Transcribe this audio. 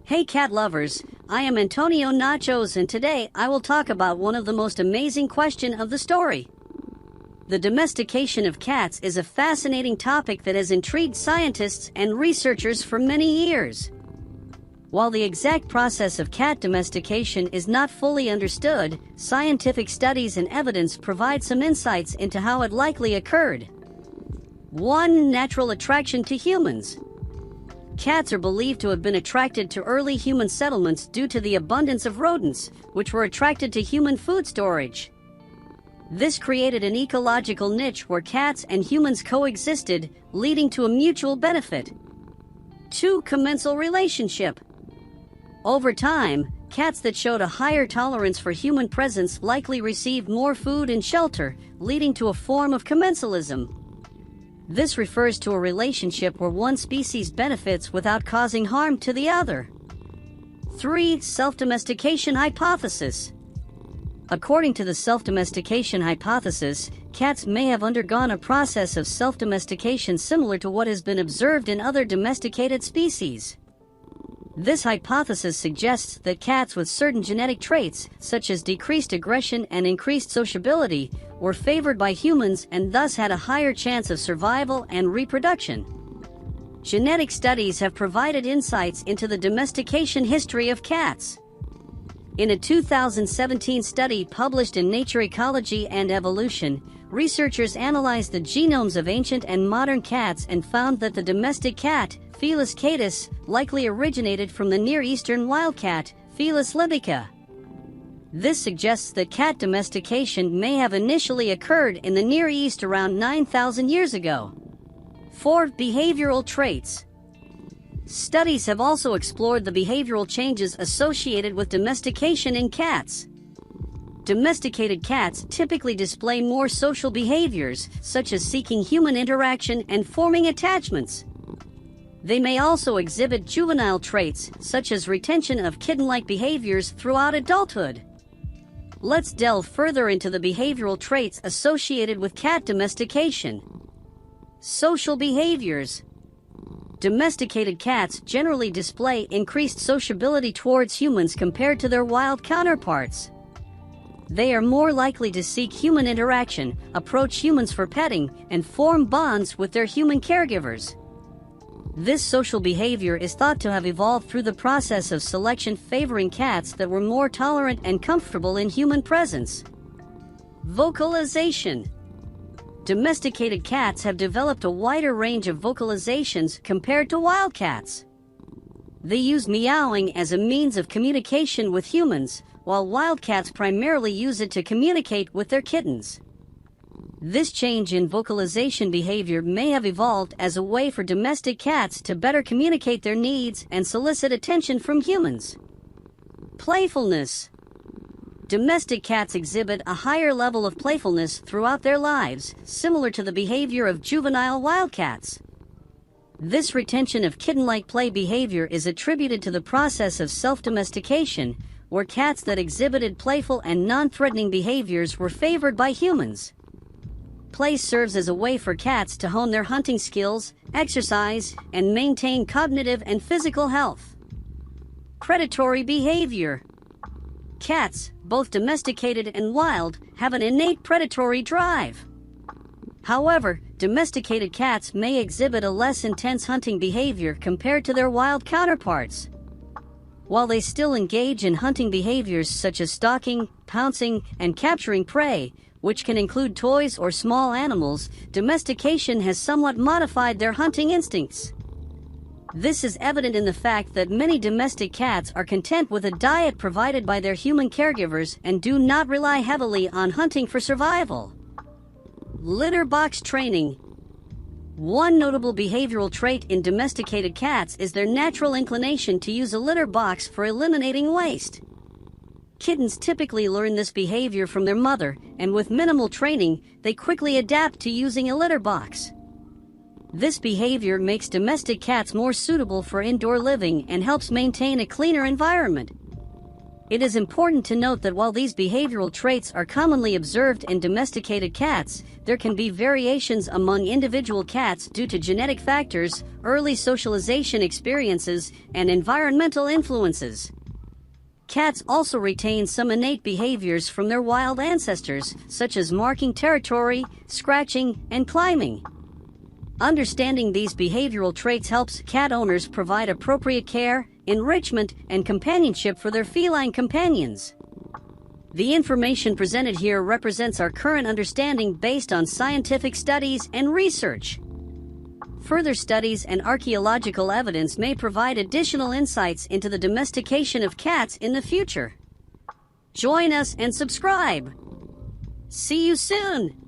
Hey cat lovers, I am Antonio Nachos and today I will talk about one of the most amazing questions of the story. The domestication of cats is a fascinating topic that has intrigued scientists and researchers for many years. While the exact process of cat domestication is not fully understood, scientific studies and evidence provide some insights into how it likely occurred. 1. Natural attraction to humans. Cats are believed to have been attracted to early human settlements due to the abundance of rodents, which were attracted to human food storage. This created an ecological niche where cats and humans coexisted, leading to a mutual benefit. 2. Commensal relationship. Over time, cats that showed a higher tolerance for human presence likely received more food and shelter, leading to a form of commensalism. This refers to a relationship where one species benefits without causing harm to the other. 3. Self-domestication hypothesis. According to the self-domestication hypothesis, cats may have undergone a process of self-domestication similar to what has been observed in other domesticated species. This hypothesis suggests that cats with certain genetic traits, such as decreased aggression and increased sociability, were favored by humans and thus had a higher chance of survival and reproduction. Genetic studies have provided insights into the domestication history of cats. In a 2017 study published in Nature Ecology and Evolution, researchers analyzed the genomes of ancient and modern cats and found that the domestic cat, Felis catus, likely originated from the Near Eastern wildcat, Felis libica. This suggests that cat domestication may have initially occurred in the Near East around 9,000 years ago. 4. Behavioral traits. Studies have also explored the behavioral changes associated with domestication in cats. Domesticated cats typically display more social behaviors, such as seeking human interaction and forming attachments. They may also exhibit juvenile traits, such as retention of kitten-like behaviors throughout adulthood. Let's delve further into the behavioral traits associated with cat domestication. Social behaviors. Domesticated cats generally display increased sociability towards humans compared to their wild counterparts. They are more likely to seek human interaction, approach humans for petting, and form bonds with their human caregivers. This social behavior is thought to have evolved through the process of selection favoring cats that were more tolerant and comfortable in human presence. Vocalization. Domesticated cats have developed a wider range of vocalizations compared to wild cats. They use meowing as a means of communication with humans, while wild cats primarily use it to communicate with their kittens. This change in vocalization behavior may have evolved as a way for domestic cats to better communicate their needs and solicit attention from humans. Playfulness. Domestic cats exhibit a higher level of playfulness throughout their lives, similar to the behavior of juvenile wildcats. This retention of kitten-like play behavior is attributed to the process of self-domestication, where cats that exhibited playful and non-threatening behaviors were favored by humans. Play serves as a way for cats to hone their hunting skills, exercise, and maintain cognitive and physical health. Predatory behavior. Cats, both domesticated and wild, have an innate predatory drive. However, domesticated cats may exhibit a less intense hunting behavior compared to their wild counterparts. While they still engage in hunting behaviors such as stalking, pouncing, and capturing prey, which can include toys or small animals, domestication has somewhat modified their hunting instincts. This is evident in the fact that many domestic cats are content with a diet provided by their human caregivers and do not rely heavily on hunting for survival. Litter box training. One notable behavioral trait in domesticated cats is their natural inclination to use a litter box for eliminating waste. Kittens typically learn this behavior from their mother, and with minimal training, they quickly adapt to using a litter box. This behavior makes domestic cats more suitable for indoor living and helps maintain a cleaner environment. It is important to note that while these behavioral traits are commonly observed in domesticated cats, there can be variations among individual cats due to genetic factors, early socialization experiences, and environmental influences. Cats also retain some innate behaviors from their wild ancestors, such as marking territory, scratching, and climbing. Understanding these behavioral traits helps cat owners provide appropriate care, enrichment, and companionship for their feline companions. The information presented here represents our current understanding based on scientific studies and research. Further studies and archaeological evidence may provide additional insights into the domestication of cats in the future. Join us and subscribe. See you soon!